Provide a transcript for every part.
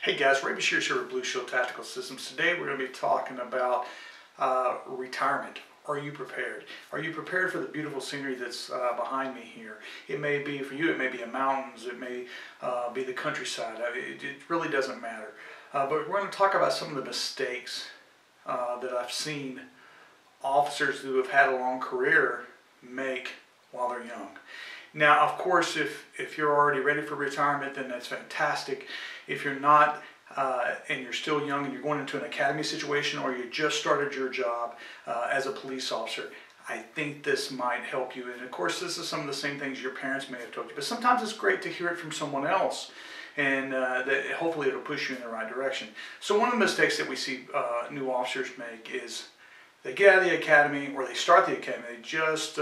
Hey guys, Ray Bashir here with Blue Shield Tactical Systems. Today we're going to be talking about retirement. Are you prepared? Are you prepared for the beautiful scenery that's behind me here? It may be, for you, it may be the mountains, it may be the countryside. It really doesn't matter. But we're going to talk about some of the mistakes that I've seen officers who have had a long career make while they're young. Now, of course, if you're already ready for retirement, then that's fantastic. If you're not, and you're still young and you're going into an academy situation, or you just started your job as a police officer, I think this might help you. And of course, this is some of the same things your parents may have told you, but sometimes it's great to hear it from someone else, and that hopefully it'll push you in the right direction. So one of the mistakes that we see new officers make is they get out of the academy, or they start the academy. They just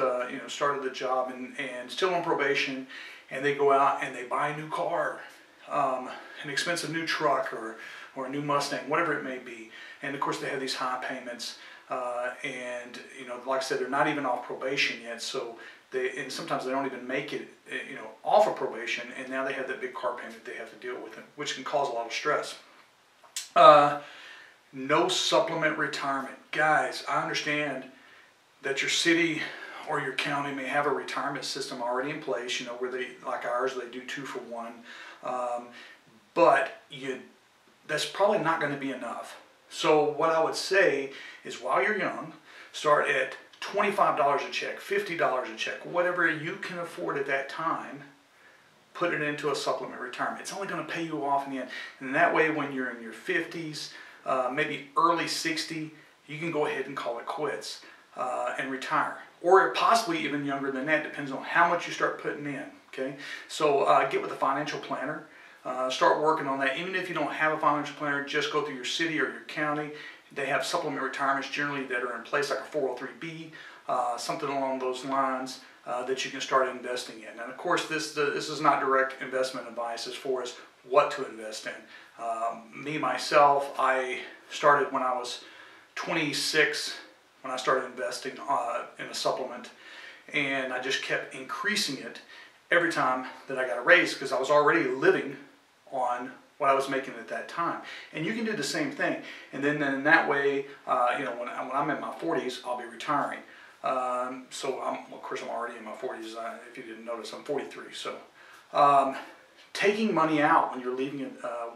started the job and still on probation, and they go out and they buy a new car, an expensive new truck, or a new Mustang, whatever it may be. And of course, they have these high payments, and like I said, they're not even off probation yet. So and sometimes they don't even make it, off of probation, and now they have that big car payment they have to deal with, which can cause a lot of stress. No supplement retirement. Guys, I understand that your city or your county may have a retirement system already in place, where they, like ours, they do 2 for 1. But that's probably not going to be enough. So what I would say is, while you're young, start at $25 a check, $50 a check, whatever you can afford at that time. Put it into a supplement retirement. It's only going to pay you off in the end. And that way, when you're in your 50s, maybe early 60, you can go ahead and call it quits and retire. Or possibly even younger than that, depends on how much you start putting in. Okay, so get with a financial planner. Start working on that. Even if you don't have a financial planner, just go through your city or your county. They have supplement retirements generally that are in place, like a 403B, something along those lines, that you can start investing in. And of course, this is not direct investment advice as far as what to invest in. Myself, I started when I was 26 when I started investing in a supplement, and I just kept increasing it every time that I got a raise, because I was already living on what I was making at that time. And you can do the same thing, and then in that way, when I'm in my 40s, I'll be retiring. Of course, I'm already in my 40s. If you didn't notice, I'm 43. So taking money out when you're leaving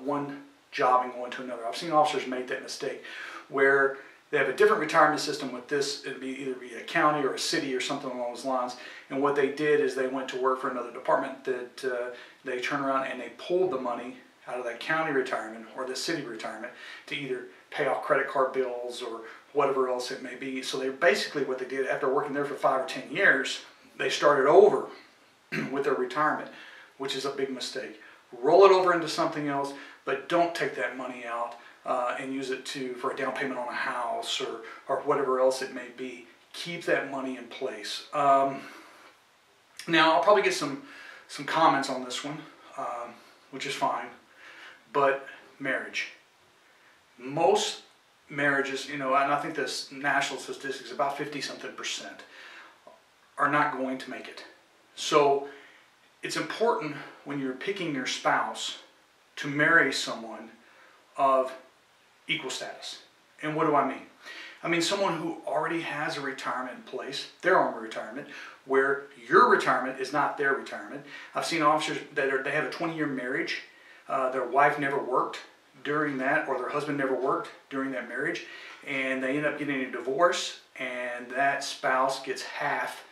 one job and going to another. I've seen officers make that mistake where they have a different retirement system with this. It'd be either a county or a city or something along those lines. And what they did is they went to work for another department that they turned around and they pulled the money out of that county retirement or the city retirement to either pay off credit card bills or whatever else it may be. So they basically, what they did after working there for 5 or 10 years, they started over with their retirement, which is a big mistake. Roll it over into something else, but don't take that money out and use it for a down payment on a house or whatever else it may be. Keep that money in place. Now, I'll probably get some comments on this one, which is fine, but marriage. Most marriages, and I think this national statistics, about 50-something% are not going to make it. So it's important when you're picking your spouse to marry someone of equal status. And what do I mean? I mean someone who already has a retirement in place, their own retirement, where your retirement is not their retirement. I've seen officers that they have a 20-year marriage. Their wife never worked during that, or their husband never worked during that marriage, and they end up getting a divorce, and that spouse gets half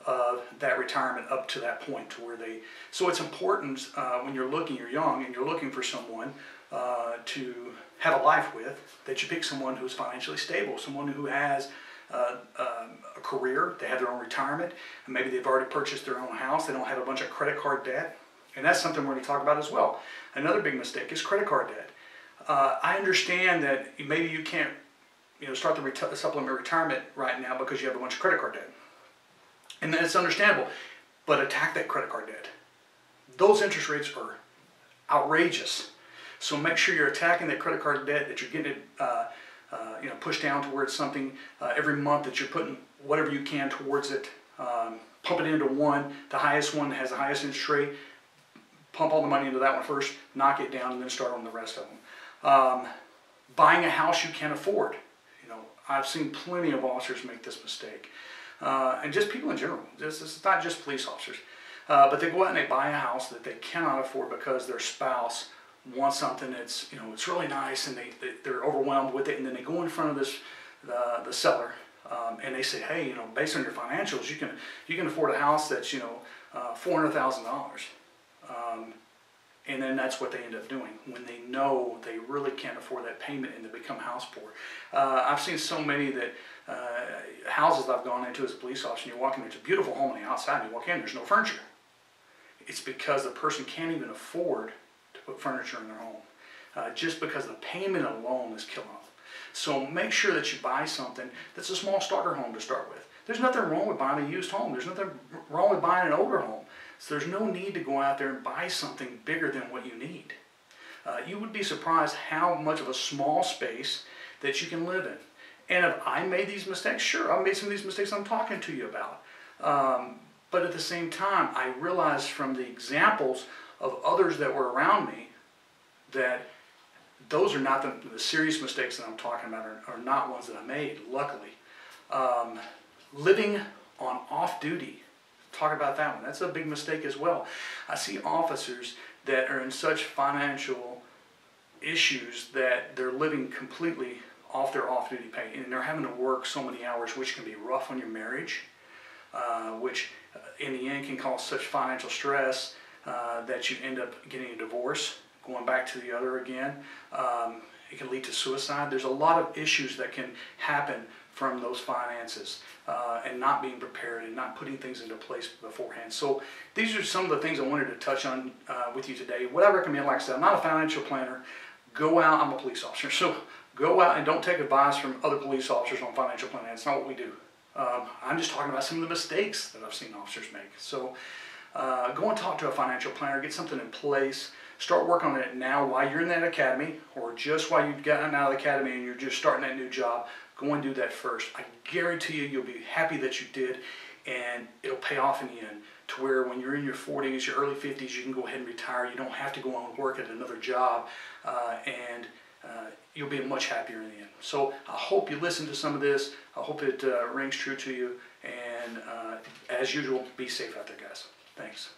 of that retirement up to that point to where they. So it's important when you're young and you're looking for someone to have a life with, that you pick someone who's financially stable, someone who has a career, they have their own retirement, and maybe they've already purchased their own house, they don't have a bunch of credit card debt, and that's something we're going to talk about as well. Another big mistake is credit card debt. I understand that maybe you can't start the supplement retirement right now because you have a bunch of credit card debt. And that's understandable, but attack that credit card debt. Those interest rates are outrageous. So make sure you're attacking that credit card debt, that you're getting it pushed down to where it's something every month that you're putting whatever you can towards it. Pump it into one. The highest one has the highest interest rate. pump all the money into that one first, knock it down, and then start on the rest of them. Buying a house you can't afford. You know, I've seen plenty of officers make this mistake. And just people in general. This is not just police officers. But they go out and they buy a house that they cannot afford because their spouse wants something that's, you know, it's really nice, and they're overwhelmed with it, and then they go in front of the seller, and they say, hey, you know, based on your financials, you can afford a house that's, you know, $400,000. And then that's what they end up doing when they know they really can't afford that payment and they become house poor. I've seen so many that houses I've gone into as a police officer, and you walk in, it's a beautiful home on the outside, and you walk in, there's no furniture. It's because the person can't even afford to put furniture in their home, just because the payment alone is killing them. So make sure that you buy something that's a small starter home to start with. There's nothing wrong with buying a used home. There's nothing wrong with buying an older home. So there's no need to go out there and buy something bigger than what you need. You would be surprised how much of a small space that you can live in. And if I made these mistakes, sure, I've made some of these mistakes I'm talking to you about. But at the same time, I realized from the examples of others that were around me that those are not the serious mistakes that I'm talking about, are not ones that I made, luckily. Living on off-duty, talk about that one. That's a big mistake as well. I see officers that are in such financial issues that they're living completely off their off-duty pay, and they're having to work so many hours, which can be rough on your marriage, which in the end can cause such financial stress that you end up getting a divorce, going back to the other again. It can lead to suicide. There's a lot of issues that can happen from those finances and not being prepared and not putting things into place beforehand. So these are some of the things I wanted to touch on with you today. What I recommend, like I said, I'm not a financial planner. Go out, I'm a police officer, so go out and don't take advice from other police officers on financial planning. That's not what we do. I'm just talking about some of the mistakes that I've seen officers make. So go and talk to a financial planner, get something in place, start working on it now while you're in that academy, or just while you've gotten out of the academy and you're just starting that new job. Go and do that first. I guarantee you'll be happy that you did, and it'll pay off in the end to where when you're in your 40s, your early 50s, you can go ahead and retire. You don't have to go on and work at another job, and you'll be much happier in the end. So I hope you listen to some of this. I hope it rings true to you, and as usual, be safe out there, guys. Thanks.